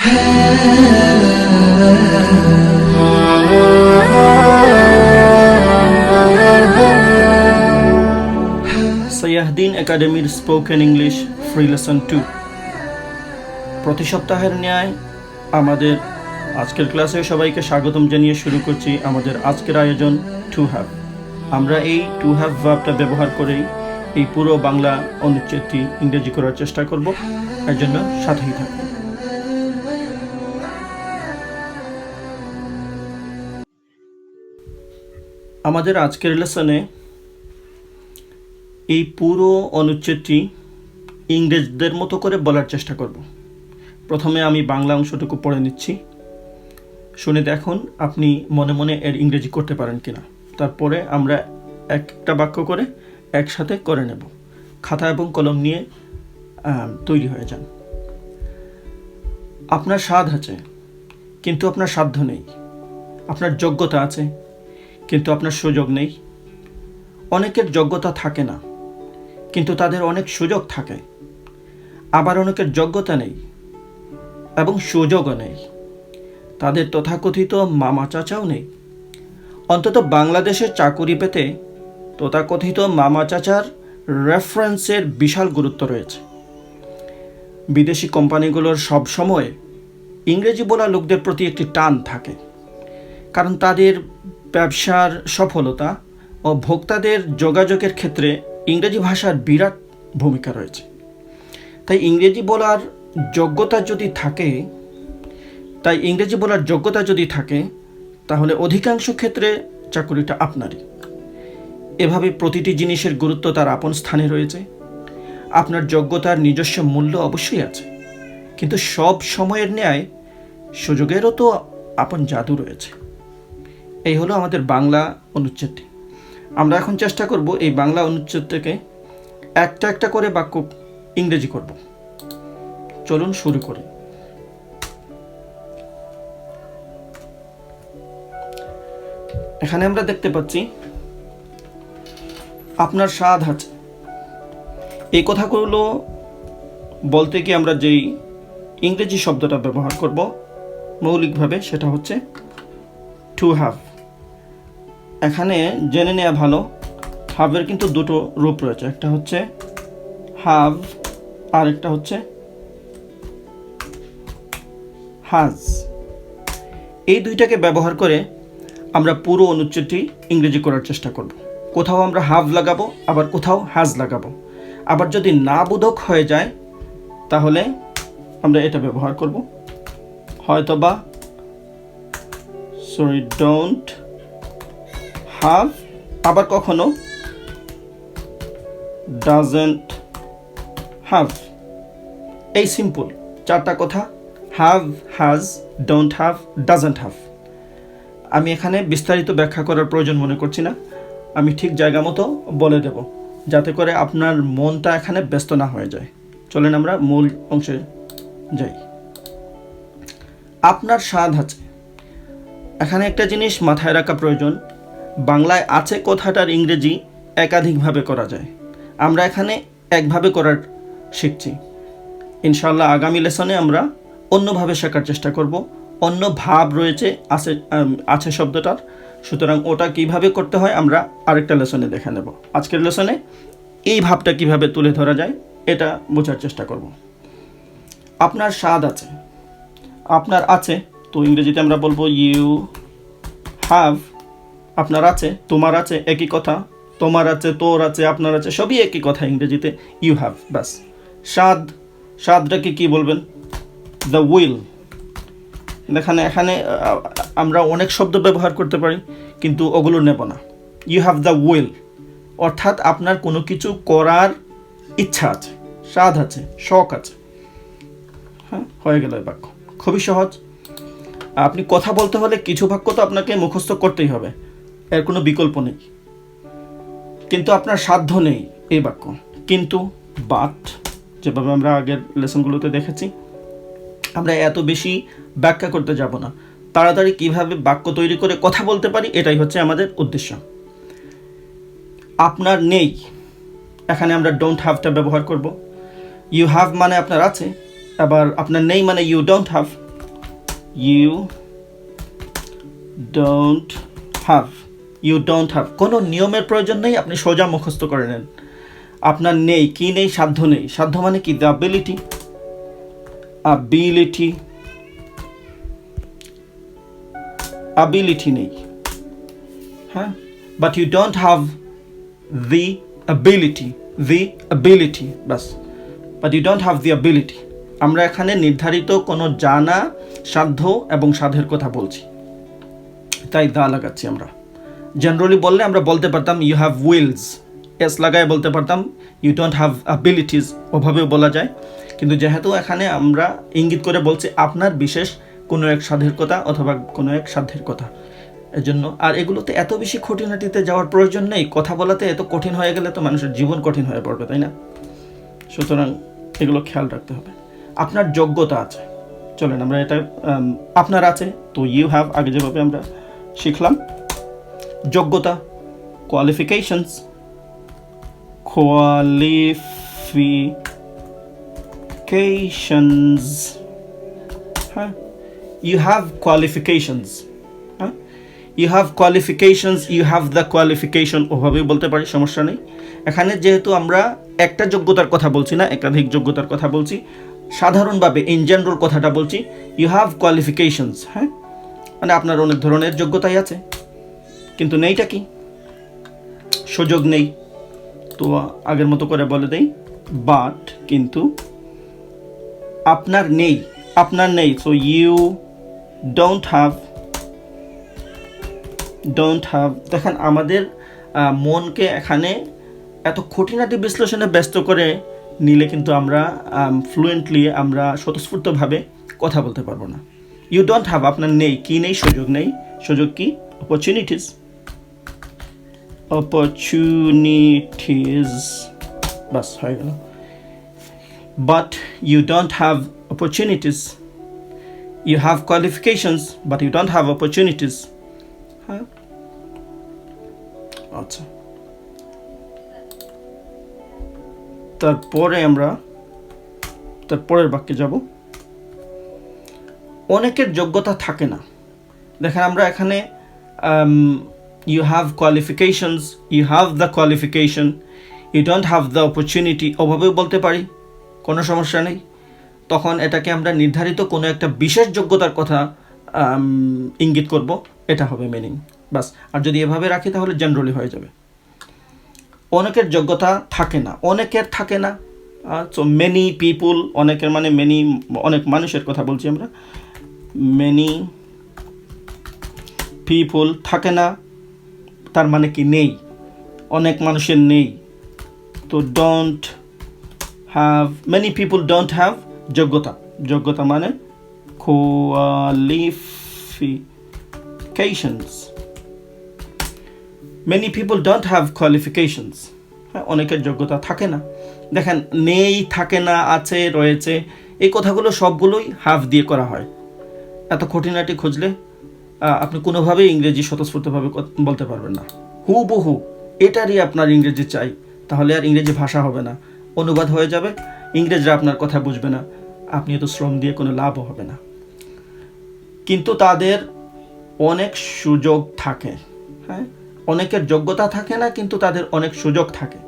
সাইয়াহদ্দিন একাডেমির spoken English free lesson 2 প্রতি সপ্তাহের ন্যায় আমাদের আজকের ক্লাসে সবাইকে স্বাগতম জানিয়ে শুরু করছি আমাদের আজকের আয়োজন টু হ্যাভ। আমরা এই টু হ্যাভ ভার্বটা ব্যবহার করেই এই পুরো বাংলা অনুচ্ছেদটি ইংরেজি করার চেষ্টা করব। এর জন্য সাথেই থাকুন। আমাদের আজকের লেসনে এই পুরো অনুচ্ছেদটি ইংরেজদের মতো করে বলার চেষ্টা করব। প্রথমে আমি বাংলা অংশটুকু পড়ে নিচ্ছি, শুনে দেখুন আপনি মনে মনে এর ইংরেজি করতে পারেন কিনা। তারপরে আমরা একটা বাক্য করে একসাথে করে নেব। খাতা এবং কলম নিয়ে তৈরি হয়ে যান। আপনার স্বাদ আছে কিন্তু আপনার সাধ্য নেই। আপনার যোগ্যতা আছে কিন্তু আপনার সুযোগ নেই। অনেকের যোগ্যতা থাকে না কিন্তু তাদের অনেক সুযোগ থাকে। আবার অনেকের যোগ্যতা নেই এবং সুযোগও নেই, তাদের তথাকথিত মামা চাচাও নেই। অন্তত বাংলাদেশের চাকুরি পেতে তথাকথিত মামা চাচার রেফারেন্সের বিশাল গুরুত্ব রয়েছে। বিদেশি কোম্পানিগুলোর সব সময় ইংরেজি বলা লোকদের প্রতি একটি টান থাকে, কারণ তাদের ব্যবসার সফলতা ও ভোক্তাদের যোগাযোগের ক্ষেত্রে ইংরেজি ভাষার বিরাট ভূমিকা রয়েছে। তাই ইংরেজি বলার যোগ্যতা যদি থাকে তাহলে অধিকাংশ ক্ষেত্রে চাকুরিটা আপনারই। এভাবে প্রতিটি জিনিসের গুরুত্ব তার আপন স্থানে রয়েছে। আপনার যোগ্যতার নিজস্ব মূল্য অবশ্যই আছে, কিন্তু সব সময়ের ন্যায় সুযোগেরও তো আপন জাদু রয়েছে। এই হলো আমাদের বাংলা অনুচ্ছেদটি। আমরা এখন চেষ্টা করব এই বাংলা অনুচ্ছেদ থেকে একটা একটা করে বাক্য ইংরেজি করব। চলুন শুরু করি। এখানে আমরা দেখতে পাচ্ছি আপনার স্বাদ আছে। এই কথাগুলো বলতে গিয়ে আমরা যেই ইংরেজি শব্দটা ব্যবহার করব মৌলিকভাবে সেটা হচ্ছে টু হ্যাভ। এখানে জেনে নেওয়া ভালো, হ্যাভের কিন্তু দুটো রূপ রয়েছে, একটা হচ্ছে হ্যাভ আর একটা হচ্ছে হ্যাজ। এই দুইটাকে ব্যবহার করে আমরা পুরো অনুচ্ছেদটি ইংরেজি করার চেষ্টা করব। কোথাও আমরা হ্যাভ লাগাবো, আবার কোথাও হ্যাজ লাগাবো। আবার যদি না বোধক হয়ে যায় তাহলে আমরা এটা ব্যবহার করব, হয়তোবা ডোন্ট হ্যাভ, আবার কখনো ডাজন্ট হ্যাভ। এই সিম্পল চারটা কথা, have, has, don't have, doesn't have. আমি এখানে বিস্তারিত ব্যাখ্যা করার প্রয়োজন মনে করছি না, আমি ঠিক জায়গা মতো বলে দেব যাতে করে আপনার মনটা এখানে ব্যস্ত না হয়ে যায়। চলেন আমরা মূল অংশে যাই। আপনার স্বাদ আছে। এখানে একটা জিনিস মাথায় রাখা প্রয়োজন, বাংলায় আছে কথাটার ইংরেজি একাধিকভাবে করা যায়। আমরা এখানে একভাবে করার শিখছি। ইনশাআল্লাহ আগামী লেসনে আমরা অন্যভাবে শেখার চেষ্টা করব। অন্য ভাব রয়েছে আছে শব্দটার, সুতরাং ওটা কিভাবে করতে হয় আমরা আরেকটা লেসনে দেখে নেব। আজকের লেসনে এই ভাবটা কিভাবে তুলে ধরা যায় এটা বোঝার চেষ্টা করব। আপনার স্বাদ আছে। আপনার আছে তো ইংরেজিতে আমরা বলবো ইউ হ্যাভ। আপনার আছে, তোমার আছে, একই কথা। তোমার আছে, তোর আছে, আপনার আছে, সবই একই কথা ইংরেজিতে, ইউ হ্যাভ। ব্যাস। স্বাদটাকে কি বলবেন? The will. এখানে আমরা অনেক শব্দ ব্যবহার করতে পারি কিন্তু ওগুলো নেব না। ইউ হ্যাভ দ্য উইল, অর্থাৎ আপনার কোনো কিছু করার ইচ্ছা আছে, স্বাদ আছে, শখ আছে। হ্যাঁ, হয়ে গেল এই বাক্য। খুবই সহজ। আপনি কথা বলতে হলে কিছু বাক্য তো আপনাকে মুখস্থ করতেই হবে, এর কোনো বিকল্প নেই। কিন্তু আপনার সাধ্য নেই এই বাক্য। কিন্তু বাট, যেভাবে আমরা আগের লেসনগুলোতে দেখেছি, আমরা এত বেশি ব্যাখ্যা করতে যাব না। তাড়াতাড়ি কিভাবে বাক্য তৈরি করে কথা বলতে পারি এটাই হচ্ছে আমাদের উদ্দেশ্য। আপনার নেই, এখানে আমরা ডোন্ট হ্যাভটা ব্যবহার করব। ইউ হ্যাভ মানে আপনার আছে, আবার আপনার নেই মানে you don't have. You don't have, you don't have, কোনো নিয়মের প্রয়োজন নেই, আপনি সোজা মুখস্থ করে নেন। আপনার নেই, কি নেই? সাধ্য নেই। সাধ্য মানে কি? দ্য অ্যাবিলিটি, অ্যাবিলিটি, অ্যাবিলিটি নেই, হ্যাঁ। But you don't have the ability, বাস। But you don't have the ability। আমরা এখানে নির্ধারিত কোনো জানা, সাধ্য এবং সাধের কথা বলছি, তাই দা লাগাচ্ছি আমরা। জেনারেলি বললে আমরা বলতে পারতাম ইউ হ্যাভ উইলস, এস লাগায় বলতে পারতাম ইউ ডোন্ট হ্যাভ অ্যাবিলিটিস, ওভাবেও বলা যায়। কিন্তু যেহেতু এখানে আমরা ইঙ্গিত করে বলছি আপনার বিশেষ কোনো এক সাধের কথা অথবা কোনো এক সাধ্যের কথা, এজন্য। আর এগুলোতে এত বেশি খুঁটিনাটিতে যাওয়ার প্রয়োজন নেই। কথা বলাতে এত কঠিন হয়ে গেলে তো মানুষের জীবন কঠিন হয়ে পড়বে, তাই না? সুতরাং এগুলো খেয়াল রাখতে হবে। আপনার যোগ্যতা আছে, চলেন আমরা এটা, আপনার আছে তো ইউ হ্যাভ, আগে যেভাবে আমরা শিখলাম। যোগ্যতা, কোয়ালিফিকেশনস, হ্যাঁ, ইউ হ্যাভ কোয়ালিফিকেশনস, হ্যাঁ, you have qualifications, you have the qualification, ওভাবেই বলতে পারি, সমস্যা নেই। এখানে যেহেতু আমরা একটা যোগ্যতার কথা বলছি না, একাধিক যোগ্যতার কথা বলছি, সাধারণভাবে ইন জেনারেল কথাটা বলছি, ইউ হ্যাভ কোয়ালিফিকেশনস, হ্যাঁ, মানে আপনার অনেক ধরনের যোগ্যতাই আছে, কিন্তু নেইটা কি? সুযোগ নেই। তো আগের মতো করে বলে দেই, বাট, কিন্তু আপনার নেই, আপনার নেই, সো ইউ ডোন্ট হ্যাভ, দেখেন আমাদের মনকে এখানে এত খুঁটিনাটি বিশ্লেষণে ব্যস্ত করে নিলে কিন্তু আমরা ফ্লুয়েন্টলি, আমরা স্বতঃস্ফূর্তভাবে কথা বলতে পারবো না। ইউ ডোন্ট হ্যাভ, আপনার নেই, কি নেই? সুযোগ নেই। সুযোগ কি? অপরচুনিটিস, বাস হয়ে গেল। But you don't have opportunities, you have qualifications but you don't have opportunities, হ্যাঁ। আচ্ছা, তারপরে আমরা তারপরের বাক্যে যাব। অনেকের যোগ্যতা থাকে না। দেখেন আমরা এখানে you have qualifications, you have the qualification, you don't have the opportunity, ওভাবেও বলতে পারি, কোনো সমস্যা নেই। তখন এটাকে আমরা নির্ধারিত কোনো একটা বিশেষ যোগ্যতার কথা ইঙ্গিত করব, এটা হবে মিনিং, বাস। আর যদি এভাবে রাখি তাহলে জেনারেলি হয়ে যাবে। অনেকের যোগ্যতা থাকে না, অনেকের থাকে না, সো মেনি পিপুল, অনেকের মানে মেনি, অনেক মানুষের কথা বলছি আমরা, মেনি পিপুল থাকে না, তার মানে কি? নেই, অনেক মানুষের নেই। তো don't have, many people don't have যোগ্যতা, যোগ্যতা মানে qualifications, many people don't have qualifications, হ্যাঁ, অনেকের যোগ্যতা থাকে না। দেখেন নেই, থাকে না, আছে, রয়েছে, এই কথাগুলো সবগুলোই হ্যাভ দিয়ে করা হয়। এত খুঁটিনাটি খুঁজলে আপনি কোনোভাবেই ইংরেজি স্বতঃস্ফূর্তভাবে বলতে পারবেন না। হুবহু এটারই আপনার ইংরেজি চাই, তাহলে আর ইংরেজি ভাষা হবে না, অনুবাদ হয়ে যাবে, ইংরেজরা আপনার কথা বুঝবে না, আপনি এত শ্রম দিয়ে কোনো লাভও হবে না। কিন্তু তাদের অনেক সুযোগ থাকে, হ্যাঁ, অনেকের যোগ্যতা থাকে না কিন্তু তাদের অনেক সুযোগ থাকে।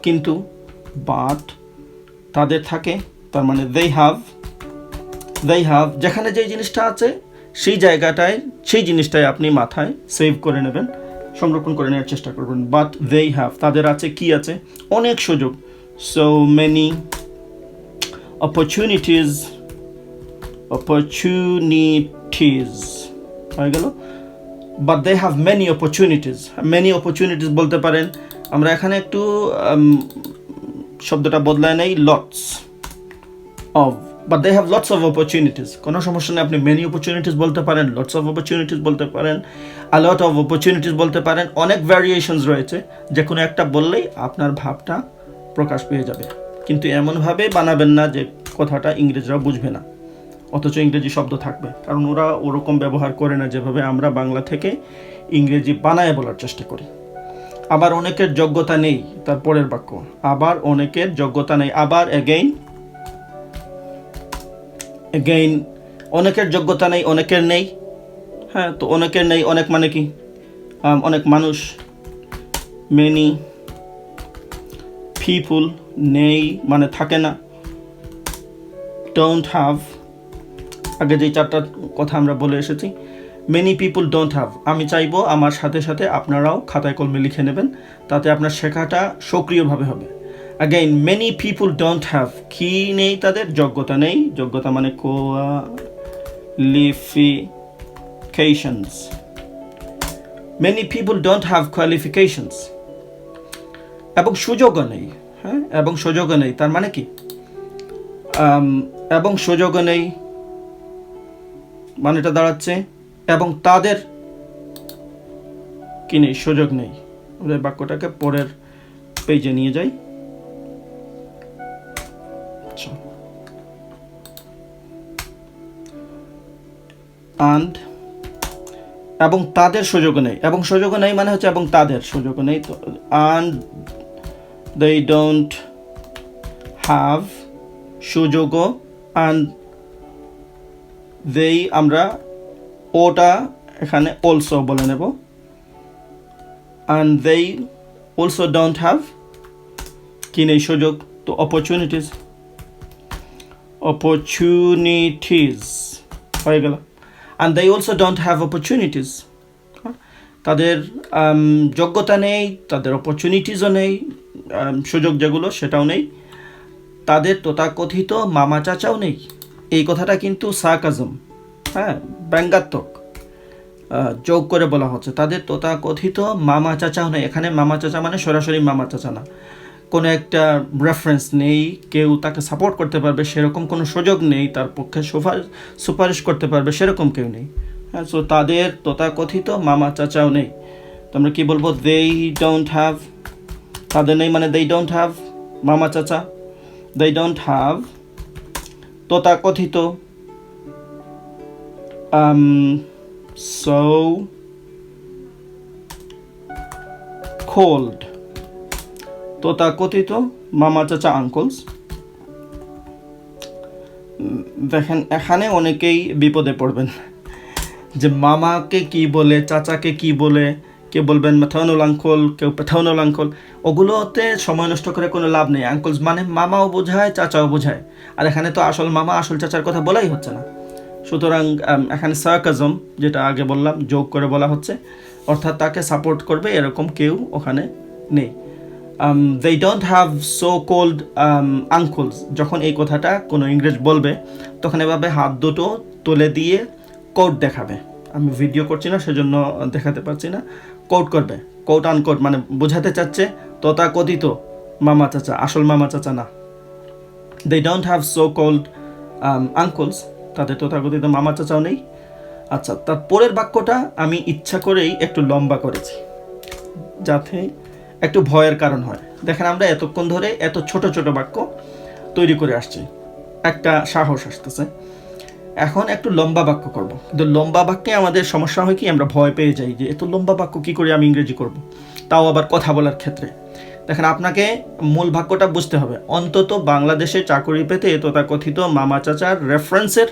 কিন্তু বাট তাদের থাকে, তার মানে they have, যেখানে যেই জিনিসটা আছে সেই জায়গাটায়, সেই জিনিসটাই আপনি মাথায় সেভ করে নেবেন, সংরক্ষণ করে নেওয়ার চেষ্টা করবেন। বাট they have, তাদের আছে, কি আছে? অনেক সুযোগ, so many opportunities হয়ে গেল। But they have many opportunities বলতে পারেন। আমরা এখানে একটু শব্দটা বদলায় নেই, lots of, but they have lots of opportunities, কোনো সমস্যা নেই। আপনি many opportunities বলতে পারেন, lots of opportunities বলতে পারেন, a lot of opportunities বলতে পারেন, অনেক ভ্যারিয়েশনস রয়েছে, যে কোনো একটা বললেই আপনার ভাবটা প্রকাশ পেয়ে যাবে। কিন্তু এমনভাবে বানাবেন না যে কথাটা ইংরেজরা বুঝবে না, অথচ ইংরেজি শব্দ থাকবে, কারণ ওরা ওরকম ব্যবহার করে না যেভাবে আমরা বাংলা থেকে ইংরেজি বানায় বলার চেষ্টা করি। আবার অনেকের যোগ্যতা নেই, তারপরের বাক্য, আবার অনেকের যোগ্যতা নেই, আবার এগেইন অনেকের যোগ্যতা নেই, অনেকের নেই। হ্যাঁ, তো অনেকের নেই, অনেক মানে কি, অনেক মানুষ। মেনি পিপুল, নেই মানে থাকে না। ডোন্ট হ্যাভ, আগে যেই চারটা কথা আমরা বলে এসেছি। মেনি পিপুল ডোন্ট হ্যাভ, আমি চাইবো আমার সাথে সাথে আপনারাও খাতায় কলমে লিখে নেবেন, তাতে আপনার শেখাটা সক্রিয়ভাবে হবে। Again, many people don't have, কি নেই তাদের? যোগ্যতা নেই। যোগ্যতা মানে qualifications. Many people don't have qualifications. এবং সুযোগও নেই। হ্যাঁ, এবং সুযোগও নেই, তার মানে কি? এবং সুযোগও নেই মানেটা দাঁড়াচ্ছে এবং তাদের কি নেই? সুযোগ নেই। আমরা বাক্যটাকে পরের পেজে নিয়ে যাই। and এবং তাদের সুযোগ নেই। এবং সুযোগ নেই মানে হচ্ছে এবং তাদের সুযোগ নেই। তো and they don't have সুযোগও, and they আমরা ওটা এখানে also বলে নেব। and they also don't have কি নেই? সুযোগ। তো opportunities হয়ে গেল। and they also don't have opportunities, তাদের যোগ্যতা নেই, তাদের অপরচুনিটিসও নেই, সুযোগ যেগুলো সেটাও নেই। তাদের তথাকথিত মামা চাচাও নেই। এই কথাটা কিন্তু সার্কাজম, হ্যাঁ, ব্যঙ্গাত্মক যোগ করে বলা হচ্ছে। তাদের তথাকথিত মামা চাচাও নেই। এখানে মামা চাচা মানে সরাসরি মামা চাচা না, কোনো একটা রেফারেন্স নেই, কেউ তাকে সাপোর্ট করতে পারবে সেরকম কোনো সুযোগ নেই, তার পক্ষে সুপারিশ করতে পারবে সেরকম কেউ নেই। হ্যাঁ, সো তাদের তথাকথিত মামা চাচাও নেই। তো আমরা কী বলবো? they don't have, তাদের নেই মানে they don't have মামা চাচা। they don't have তথাকথিত so called তথাকথিত মামা চাচা আঙ্কলস। দেখেন এখানে অনেকেই বিপদে পড়বেন যে মামাকে কি বলে, চাচাকে কি বলে। কেউ বলবেন ম্যাটার্নাল আঙ্কল, কেউ প্যাটার্নাল আঙ্কল। ওগুলোতে সময় নষ্ট করে কোনো লাভ নেই। আঙ্কলস মানে মামাও বোঝায়, চাচাও বোঝায়, আর এখানে তো আসল মামা আসল চাচার কথা বলাই হচ্ছে না। সুতরাং এখানে সার্কাজম, যেটা আগে বললাম, যোগ করে বলা হচ্ছে, অর্থাৎ তাকে সাপোর্ট করবে এরকম কেউ ওখানে নেই। they don't have so called uncles, যখন এই কথাটা কোনো ইংরেজ বলবে তখন এভাবে হাত দুটো তুলে দিয়ে কোট দেখাবে। আমি ভিডিও করছি না সেজন্য দেখাতে পারছি না। কোট করবে, কোট আনকোট, মানে বোঝাতে চাচ্ছে তথাকথিত মামা চাচা, আসল মামা চাচা না। they don't have so called uncles, তাদের তথাকথিত মামা চাচাও নেই। আচ্ছা, তার পরের বাক্যটা আমি ইচ্ছা করেই একটু লম্বা করেছি যাতে একটু ভয়ের কারণ হয়। দেখেন আমরা এতক্ষণ ধরে এত ছোট ছোট বাক্য তৈরি করে আসছি, একটা সাহস আসতেছে। এখন একটু লম্বা বাক্য করব, কিন্তু লম্বা বাক্যে আমাদের সমস্যা হয় কি, আমরা ভয় পেয়ে যাই যে এত লম্বা বাক্য কী করে আমি ইংরেজি করব, তাও আবার কথা বলার ক্ষেত্রে। দেখেন আপনাকে মূল বাক্যটা বুঝতে হবে। অন্তত বাংলাদেশে চাকরি পেতে তথাকথিত মামা চাচার রেফারেন্সের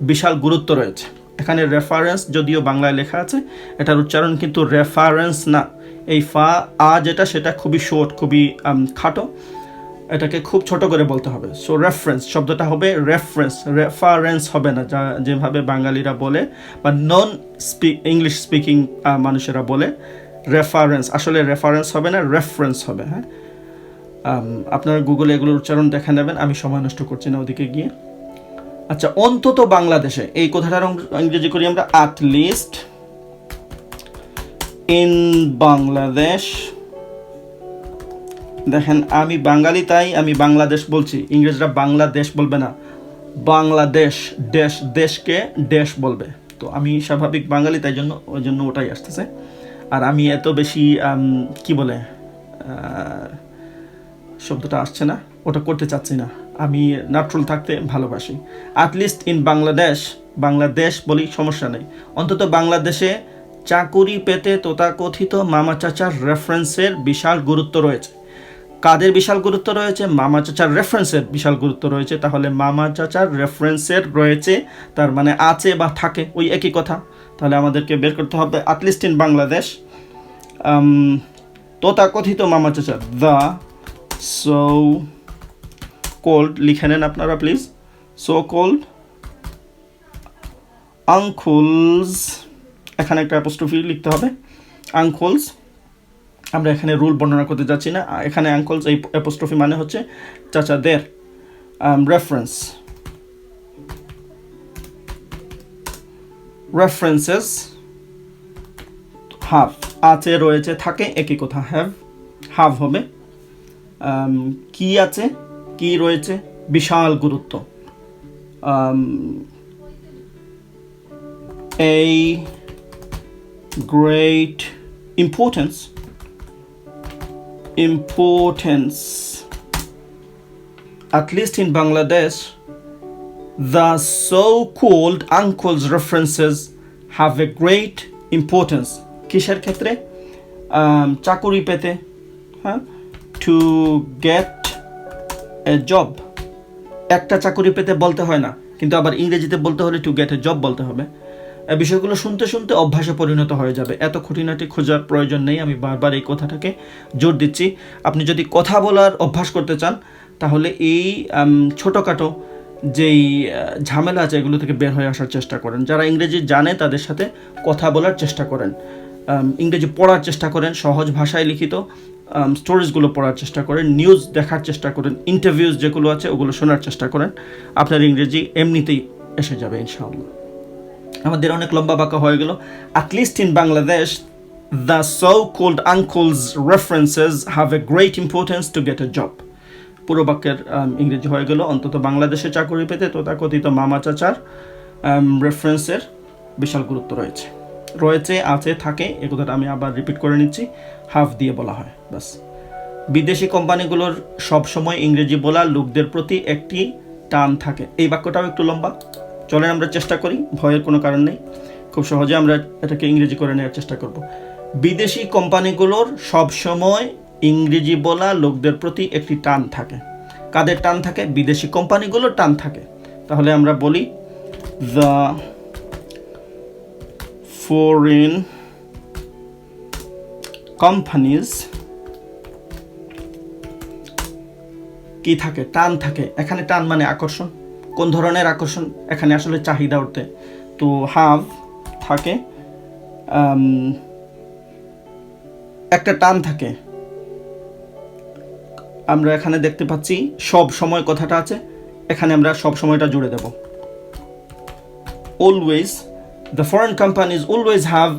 বিশাল গুরুত্ব রয়েছে। এখানে রেফারেন্স যদিও বাংলায় লেখা আছে, এটার উচ্চারণ কিন্তু রেফারেন্স না। এই আ যেটা সেটা খুবই শর্ট, খুবই খাটো, এটাকে খুব ছোট করে বলতে হবে। সো রেফারেন্স শব্দটা হবে রেফারেন্স হবে না, যা যেভাবে বাঙালিরা বলে বা নন ইংলিশ স্পিকিং মানুষেরা বলে রেফারেন্স। আসলে রেফারেন্স হবে না, রেফারেন্স হবে। হ্যাঁ, আপনারা গুগলে এগুলোর উচ্চারণ দেখে নেবেন, আমি সময় নষ্ট করছি না ওদিকে গিয়ে। আচ্ছা, অন্তত বাংলাদেশে, এই কথাটার ইংরেজি করি আমরা at least in বাংলাদেশ। দেখেন আমি বাঙালি তাই আমি বাংলাদেশ বলছি, ইংরেজরা বাংলাদেশ বলবে না, বাংলাদেশ, দেশ, দেশকে দেশ বলবে। তো আমি স্বাভাবিক বাঙালি, তাই জন্য ওই জন্য ওটাই আসতেছে। আর আমি এত বেশি কি বলে শব্দটা আসছে না, ওটা করতে চাচ্ছি না, আমি ন্যাচারাল থাকতে ভালোবাসি। at least in Bangladesh, Bangladesh বলি সমস্যা নেই। অন্তত বাংলাদেশে চাকুরি পেতে তথাকথিত মামা চাচার রেফারেন্সের বিশাল গুরুত্ব রয়েছে। কাদের বিশাল গুরুত্ব রয়েছে? মামা চাচার রেফারেন্সের বিশাল গুরুত্ব রয়েছে। তাহলে মামা চাচার রেফারেন্সের রয়েছে, তার মানে আছে বা থাকে, ওই একই কথা। তাহলে আমাদেরকে বের করতে হবে অ্যাটলিস্ট ইন বাংলাদেশ। তথাকথিত মামা চাচা, দ্য সো কোল্ড, লিখে নেন আপনারা প্লিজ, সো কোল্ড আঙ্কুলস, এখানে একটা অ্যাপোস্ট্রফি লিখতে হবে, আঙ্কুলস। আমরা এখানে রুল বর্ণনা করতে যাচ্ছি না, এখানে আঙ্কলস এই অ্যাপোস্ট্রফি মানে হচ্ছে চাচাদের। রেফারেন্সেস হ্যাভ, আছে রয়েছে থাকে একই কথা, হ্যাভ হবে। কি আছে, কি রয়েছে, বিশাল গুরুত্ব, a great importance, at least in Bangladesh, the so-called uncles references have a great importance. কিসের ক্ষেত্রে? চাকুরি পেতে, হ্যাঁ, to get a job, একটা চাকুরি পেতে বলতে হয় না, কিন্তু আবার ইংরেজিতে বলতে হলে to get a job বলতে হবে। বিষয়গুলো শুনতে শুনতে অভ্যাসে পরিণত হয়ে যাবে, এত খুঁটিনাটি খোঁজার প্রয়োজন নেই। আমি বারবার এই কথাটাকে জোর দিচ্ছি। আপনি যদি কথা বলার অভ্যাস করতে চান, তাহলে এই ছোটোখাটো যেই ঝামেলা আছে এগুলো থেকে বের হয়ে আসার চেষ্টা করেন। যারা ইংরেজি জানে তাদের সাথে কথা বলার চেষ্টা করেন, ইংরেজি পড়ার চেষ্টা করেন, সহজ ভাষায় লিখিত স্টোরিজগুলো পড়ার চেষ্টা করেন, নিউজ দেখার চেষ্টা করেন, ইন্টারভিউজ যেগুলো আছে ওগুলো শোনার চেষ্টা করেন। আপনার ইংরেজি এমনিতেই এসে যাবে ইনশাআল্লাহ। আমাদের অনেক লম্বা বাক্য হয়ে গেল। At least in Bangladesh, the so cold uncle's references have a great importance to get A job. পুরো বাক্যের ইংরেজি হয়ে গেল, অন্তত বাংলাদেশে চাকরি পেতে তথাকথিত মামা চাচার রেফারেন্সের বিশাল গুরুত্ব রয়েছে। রয়েছে, আছে, থাকে, এ কথাটা আমি আবার রিপিট করে নিচ্ছি, হ্যাভ দিয়ে বলা হয় বাস। বিদেশি কোম্পানিগুলোর সবসময় ইংরেজি বলা লোকদের প্রতি একটি টান থাকে। এই বাক্যটাও একটু লম্বা, চলেন আমরা চেষ্টা করি, ভয়ের কোনো কারণ নেই, খুব সহজে আমরা এটাকে ইংরেজি করে নেওয়ার চেষ্টা করব। বিদেশি কোম্পানিগুলোর সবসময় ইংরেজি বলা লোকদের প্রতি একটি টান থাকে। কাদের টান থাকে? বিদেশি কোম্পানিগুলোর টান থাকে। তাহলে আমরা বলি দ্য ফরেন কোম্পানিজ কি থাকে? টান থাকে। এখানে টান মানে আকর্ষণ। কোন ধরনের আকর্ষণ? এখানে আসলে চাহিদা উঠতে। তো হ্যাভ থাকে, একটা টান থাকে। আমরা এখানে দেখতে পাচ্ছি সব সময় কথাটা আছে, এখানে আমরা সব সময়টা জুড়ে দেব। Always, the foreign companies always have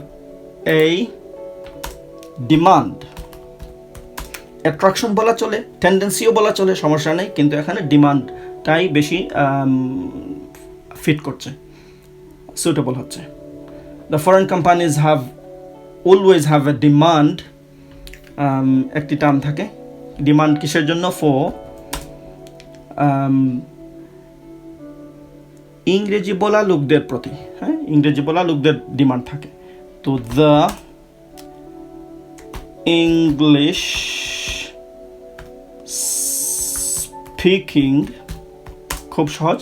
a demand. Attraction বলা চলে, টেন্ডেন্সিও বলা চলে, সমস্যা নেই, কিন্তু এখানে ডিমান্ডটাই বেশি ফিট করছে, সুটেবল হচ্ছে। The foreign companies have always have a demand, একটি টান থাকে। ডিমান্ড কিসের জন্য? ফর ইংরেজি বলা লোকদের প্রতি, হ্যাঁ, ইংরেজি বলা লোকদের ডিমান্ড থাকে। তো দ্য ইংলিশ স্পিকিং, খুব সহজ।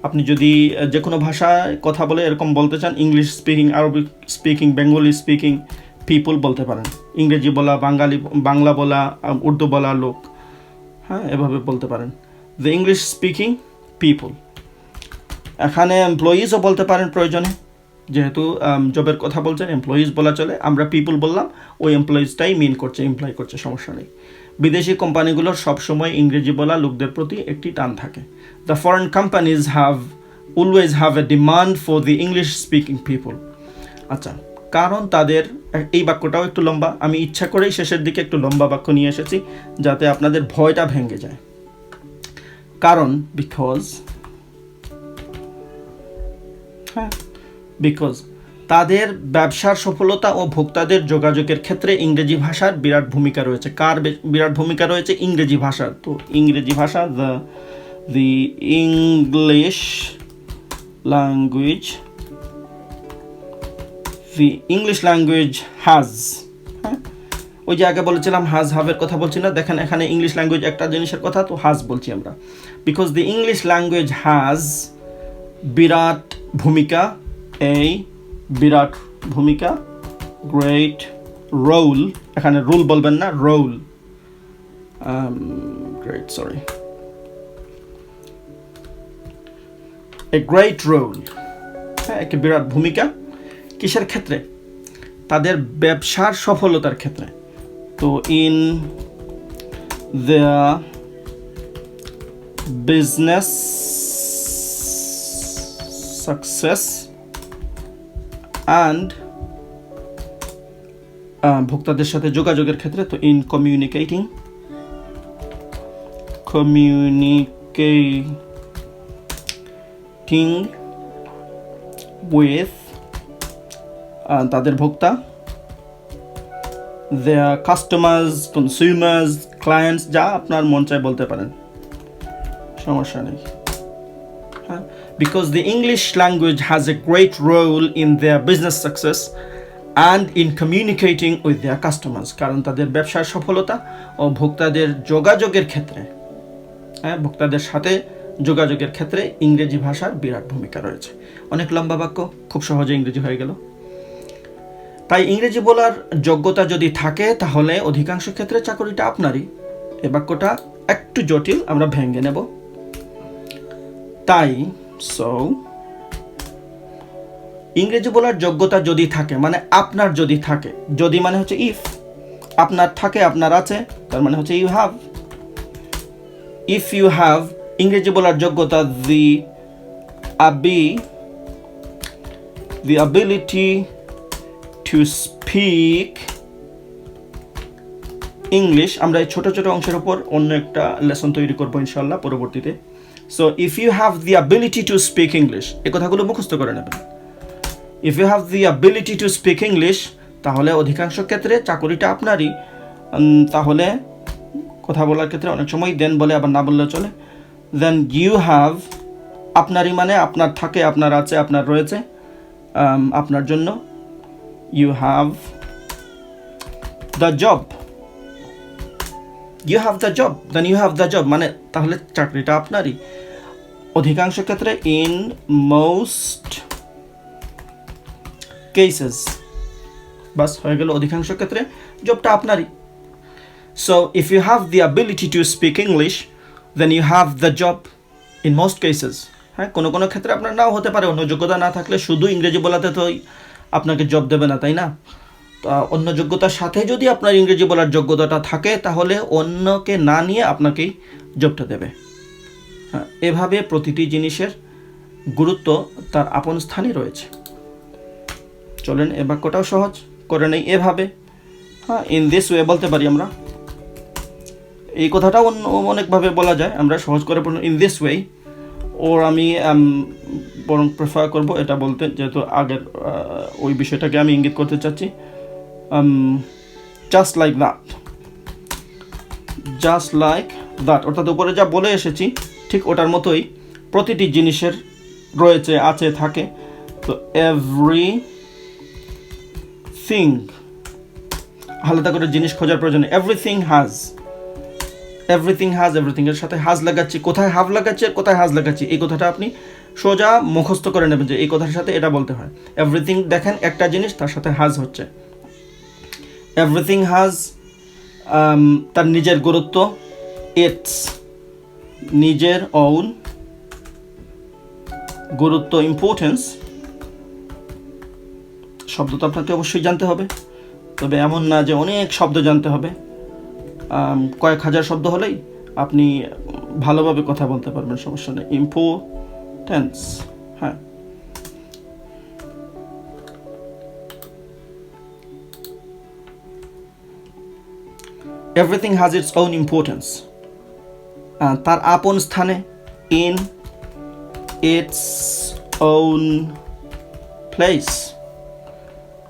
আপনি যদি যে কোনো ভাষায় কথা বলে এরকম বলতে চান, English speaking, Arabic speaking, Bengali speaking people বলতে পারেন। ইংরেজি বলা, বাংলা বলা, উর্দু বলা লোক, হ্যাঁ, এভাবে বলতে পারেন। The English speaking people. এখানে এমপ্লয়িজও বলতে পারেন প্রয়োজনে, যেহেতু জবের কথা বলছেন, এমপ্লয়িজ বলা চলে। আমরা পিপল বললাম, ওই এমপ্লয়িজটাই মিন করছে, ইমপ্লয় করছে, সমস্যা নেই। বিদেশি কোম্পানিগুলোর সবসময় ইংরেজি বলা লোকদের প্রতি একটি টান থাকে। The foreign companies always have a demand for the English speaking people. আচ্ছা, কারণ তাদের, এই বাক্যটাও একটু লম্বা, আমি ইচ্ছা করেই শেষের দিকে একটু লম্বা বাক্য নিয়ে এসেছি যাতে আপনাদের ভয়টা ভেঙে যায়। কারণ বিকজ, হ্যাঁ, বিকজ তাদের ব্যবসার সফলতা ও ভোক্তাদের যোগাযোগের ক্ষেত্রে ইংরেজি ভাষার বিরাট ভূমিকা রয়েছে। কার বিরাট ভূমিকা রয়েছে? ইংরেজি ভাষার। তো ইংরেজি ভাষা, the English language, the English language has, হ্যাঁ, ওই যে আগে বলেছিলাম হাজ হাভের কথা বলছি না, দেখেন এখানে ইংলিশ ল্যাঙ্গুয়েজ একটা জিনিসের কথা, তো হাজ বলছি আমরা, because the English language has বিরাট ভূমিকা, এই বিরাট ভূমিকা, গ্রেট রোল, এখানে রুল বলবেন না, role, great sorry, a great role, হ্যাঁ, একটি বিরাট ভূমিকা কিসের ক্ষেত্রে? তাদের ব্যবসার সফলতার ক্ষেত্রে। তো in their business success and ভোক্তাদের সাথে যোগাযোগের ক্ষেত্রে, তো ইন কমিউনিকেটিং উইথ তাদের ভোক্তা, দেয়ার কাস্টমার্স, কনজিউমার্স, ক্লায়েন্টস, যা আপনার মন চায় বলতে পারেন, সমস্যা নেই। হ্যাঁ, because the English language has a great role in their business success and in communicating with their customers, কারণ তাদের ব্যবসার সফলতা ও ভোক্তাদের যোগাযোগের ক্ষেত্রে, হ্যাঁ, ভোক্তাদের সাথে যোগাযোগের ক্ষেত্রে ইংরেজি ভাষার বিরাট ভূমিকা রয়েছে। অনেক লম্বা বাক্য, খুব সহজে ইংরেজি হয়ে গেল। তাই ইংরেজি বলার যোগ্যতা যদি থাকে তাহলে অধিকাংশ ক্ষেত্রে চাকরিটা আপনারই। এ বাক্যটা একটু জটিল, আমরা ভেঙে নেব। তাই ইংরেজি বলার যোগ্যতা যদি থাকে, মানে আপনার যদি থাকে, যদি মানে হচ্ছে ইফ, আপনার থাকে, আপনার আছে, তার মানে হচ্ছে you have. If you have ইংরেজি বলার যোগ্যতা, the ability to speak English, আমরা এই ছোট ছোট অংশের উপর অন্য একটা লেসন তৈরি করবো ইনশাল্লাহ পরবর্তীতে। So if you have the ability to speak English, এই কথাগুলো মুখস্থ করে নেবেন। If you have the ability to speak English, তাহলে অধিকাংশ ক্ষেত্রে চাকরিটা আপনারই। তাহলে কথা বলার ক্ষেত্রে অনেক সময় দেন বলে, আবার না বললে চলে। দেন ইউ হ্যাভ, আপনারই মানে আপনার থাকে, আপনার আছে, আপনার রয়েছে, আপনার জন্য। You have the job, you have the job, then you have the job, মানে তাহলে চাকরিটা আপনারই। অধিকাংশ ক্ষেত্রে, ইন মোস্ট কেসেস, বাস হয়ে গেল, অধিকাংশ ক্ষেত্রে জবটা আপনারই। So if you have the ability to speak English, then you have the job in most cases. হ্যাঁ, কোনো কোনো ক্ষেত্রে আপনার নাও হতে পারে, অন্য যোগ্যতা না থাকলে শুধু ইংরেজি বলাতে তো আপনাকে জব দেবে না, তাই না? অন্য যোগ্যতার সাথে যদি আপনার ইংরেজি বলার যোগ্যতাটা থাকে তাহলে অন্যকে না নিয়ে আপনাকেই জবটা দেবে। হ্যাঁ, এভাবে প্রতিটি জিনিসের গুরুত্ব তার আপন স্থানে রয়েছে। চলেন এ বাক্যটাও সহজ করে নেই এভাবে। হ্যাঁ, ইন দিস ওয়ে বলতে পারি আমরা। এই কথাটাও অনেকভাবে বলা যায়, আমরা সহজ করে বলবো ইন দিস ওয়ে, ওর আমি বরং প্রেফার করবো এটা বলতে, যেহেতু আগের ওই বিষয়টাকে আমি ইঙ্গিত করতে চাচ্ছি। Just like that, just like that, অর্থাৎ উপরে যা বলে এসেছি ঠিক ওটার মতোই প্রতিটি জিনিসের রয়েছে, আছে, থাকে। তো এভরিথিং, আলাদা করে জিনিস খোঁজার প্রয়োজন, everything has, everything has, everything এর সাথে হাজ লাগাচ্ছি, কোথায় হাভ লাগাচ্ছি আর কোথায় হাজ লাগাচ্ছি, এই কথাটা আপনি সোজা মুখস্থ করে নেবেন যে এই কথার সাথে এটা বলতে হয়। এভরিথিং দেখেন একটা জিনিস, তার সাথে হাজ হচ্ছে। এভরিথিং হ্যাজ তার নিজের গুরুত্ব, ইটস নিজের ওন গুরুত্ব, ইম্পর্টেন্স। শব্দ তো আপনাকে অবশ্যই জানতে হবে, তবে এমন না যে অনেক শব্দ জানতে হবে। কয়েক হাজার শব্দ হলেই আপনি ভালোভাবে কথা বলতে পারবেন, সমস্যা নেই। ইম্পর্টেন্স, হ্যাঁ। Everything has its own importance, তার আপন স্থানে, in its own place.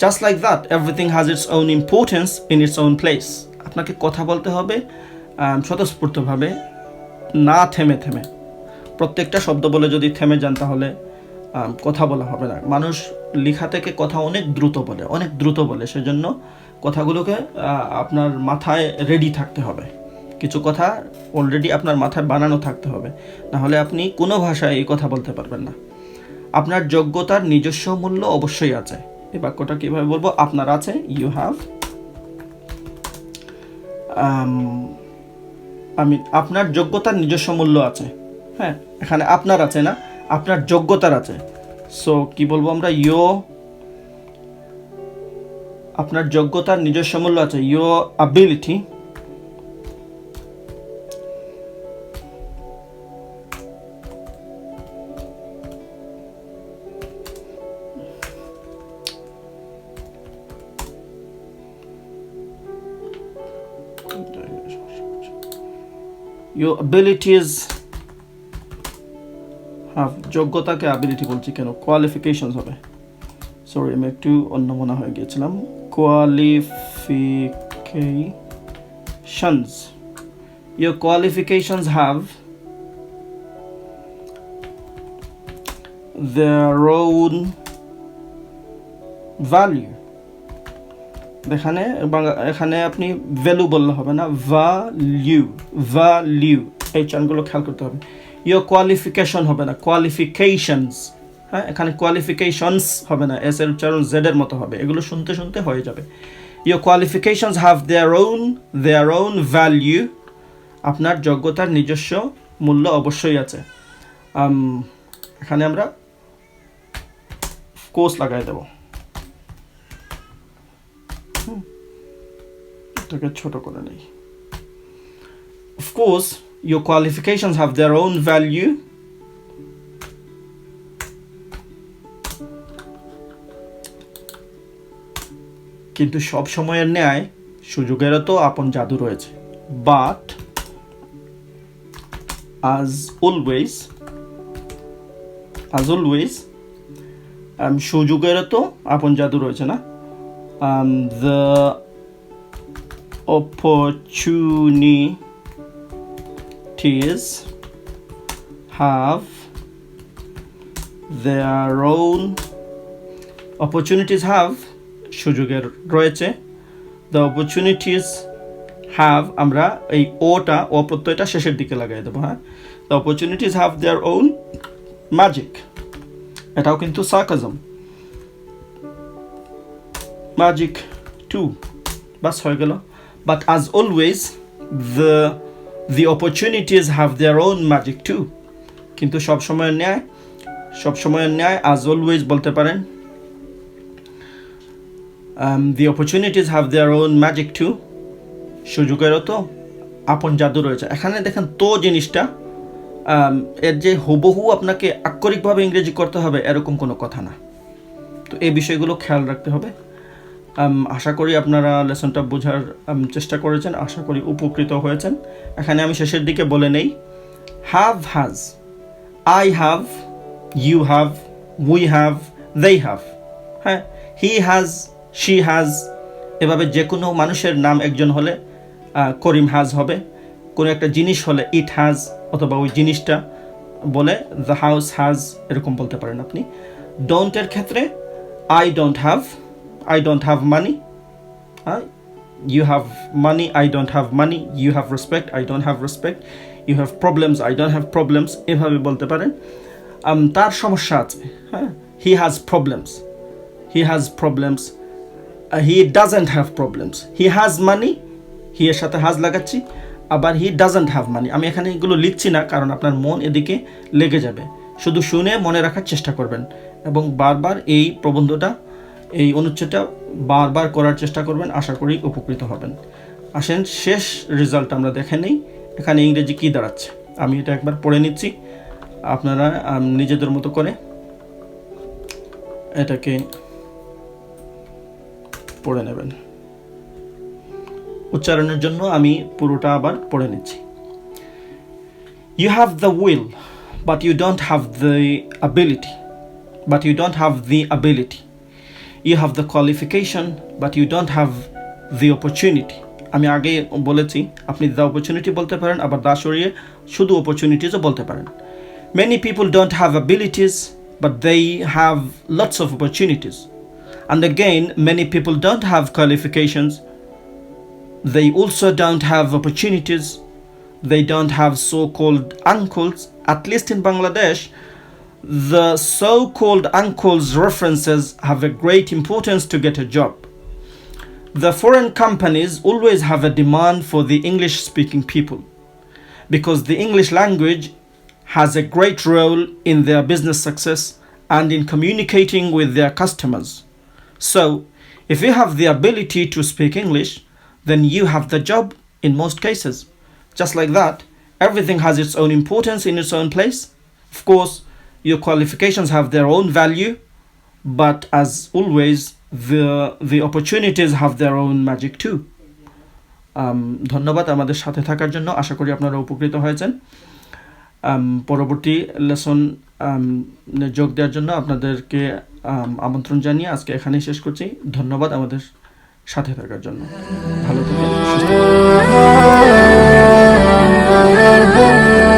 Just like that, everything has its own importance in its own place. আপনাকে কথা বলতে হবে স্বতঃস্ফূর্তভাবে, না থেমে থেমে। প্রত্যেকটা শব্দ বলে যদি থেমে যান তাহলে কথা বলা হবে না। মানুষ লেখা থেকে কথা অনেক দ্রুত বলে, সেজন্য কথাগুলোকে আপনার মাথায় রেডি থাকতে হবে। কিছু কথা অলরেডি আপনার মাথায় বানানো থাকতে হবে, নাহলে আপনি কোনো ভাষায় এই কথা বলতে পারবেন না। আপনার যোগ্যতার নিজস্ব মূল্য অবশ্যই আছে। এই বাক্যটা কীভাবে বলবো? আপনার আছে, ইউ হ্যাভ। আপনার যোগ্যতার নিজস্ব মূল্য আছে। হ্যাঁ, এখানে আপনার আছে না, আপনার যোগ্যতার আছে। সো কি বলবো আমরা? আপনার যোগ্যতার নিজস্ব মূল্য আছে, your ability your abilities have, যোগ্যতাকে ability বলছি কেন? কোয়ালিফিকেশনস হবে, সরি আমি একটু অন্য মনে হয়ে গিয়েছিলাম। qualifications, your qualifications have their own value। এখানে আপনি ভ্যালু বললে হবে না, ভ্যালু এই চানগুলো খেয়াল করতে হবে। your qualification হবে না, qualifications। হ্যাঁ, এখানে কোয়ালিফিকেশনস হবে না, এস এর উচ্চারণ জেড এর মতো হবে। এগুলো শুনতে শুনতে হয়ে যাবে। your qualifications have their own value। আপনার যোগ্যতার নিজস্ব মূল্য অবশ্যই আছে। এখানে আমরা কোর্স লাগাই দেব, এটাকে ছোট করে নেই। of course your qualifications have their own value কিন্তু সব সময়ের ন্যায় সুযোগেরও তো আপন জাদু রয়েছে। বাট as always সুযোগেরও তো আপন জাদু রয়েছে না। the opportunities have their own সুযোগের রয়েছে। the opportunities have, আমরা এই ও প্রত্যয়টা শেষের দিকে লাগাই দেবো। হ্যাঁ, the opportunities have their own magic, এটাও কিন্তু sarcasm, magic too, বাস হয়ে গেল। but as always the opportunities have their own magic too, কিন্তু সব সময়ের ন্যায় as always বলতে পারেন। the opportunities have their own magic too, সুযোগেরও তো আপন জাদু রয়েছে। এখানে দেখেন তো জিনিসটা এর যে হুবহু আপনাকে আক্ষরিকভাবে ইংরেজি করতে হবে এরকম কোনো কথা না। তো এই বিষয়গুলো খেয়াল রাখতে হবে। আশা করি আপনারা লেসনটা বোঝার চেষ্টা করেছেন, আশা করি উপকৃত হয়েছেন। এখানে আমি শেষের দিকে বলে নেই, have has, I have, you have, we have, they have। হ্যাঁ, হি হ্যাজ, শি হ্যাজ, এভাবে যে কোনো মানুষের নাম একজন হলে করিম হ্যাজ হবে। কোনো একটা জিনিস হলে ইট হ্যাজ, অথবা ওই জিনিসটা বলে দ্য হাউস হ্যাজ, এরকম বলতে পারেন আপনি। ডোন্টের ক্ষেত্রে I don't have money, you have money, I don't have money, you have respect, I don't have respect, you have problems, I don't have problems, এভাবে বলতে পারেন। তার সমস্যা আছে, হ্যাঁ, he has problems, he doesn't have problems, he has money, he এর সাথে has লাগাচ্ছি, আবার he doesn't have money। আমি এখানে এগুলো লিখছি না, কারণ আপনার মন এদিকে লেগে যাবে। শুধু শুনে মনে রাখার চেষ্টা করবেন এবং বারবার এই প্রবন্ধটা, এই অনুচ্ছেদটা বারবার করার চেষ্টা করবেন। আশা করি উপকৃত হবেন। আসেন শেষ রেজাল্ট আমরা দেখে নেই, এখানে ইংরেজি কী দাঁড়াচ্ছে। আমি এটা একবার পড়ে নিচ্ছি, আপনারা নিজেদের মতো করে এটাকে পড়ে নেবেন। উচ্চারণের জন্য আমি পুরোটা আবার পড়ে নিচ্ছি। You have the will, but you don't have the ability. You have the qualification, but you don't have the opportunity. আমি আগে বলেছি আপনি the opportunity বলতে পারেন, আবার দা সরিয়ে শুধু opportunities ও বলতে পারেন। Many people don't have abilities, but they have lots of opportunities. And again, many people don't have qualifications. They also don't have opportunities. They don't have so-called uncles. At least in Bangladesh, the so-called uncles references have a great importance to get a job. The foreign companies always have a demand for the English-speaking people because the English language has a great role in their business success and in communicating with their customers. So, if you have the ability to speak English, then you have the job in most cases. Just like that, everything has its own importance in its own place. Of course, your qualifications have their own value, but as always, the opportunities have their own magic too. ধন্যবাদ আমাদের সাথে থাকার জন্য। আশা করি আপনারা উপকৃত হয়েছেন। পরবর্তী লেসন যোগ দেওয়ার জন্য আপনাদেরকে আমন্ত্রণ জানিয়ে আজকে এখানেই শেষ করছি। ধন্যবাদ আমাদের সাথে থাকার জন্য। ভালো থাকবেন, সুস্থ থাকবেন।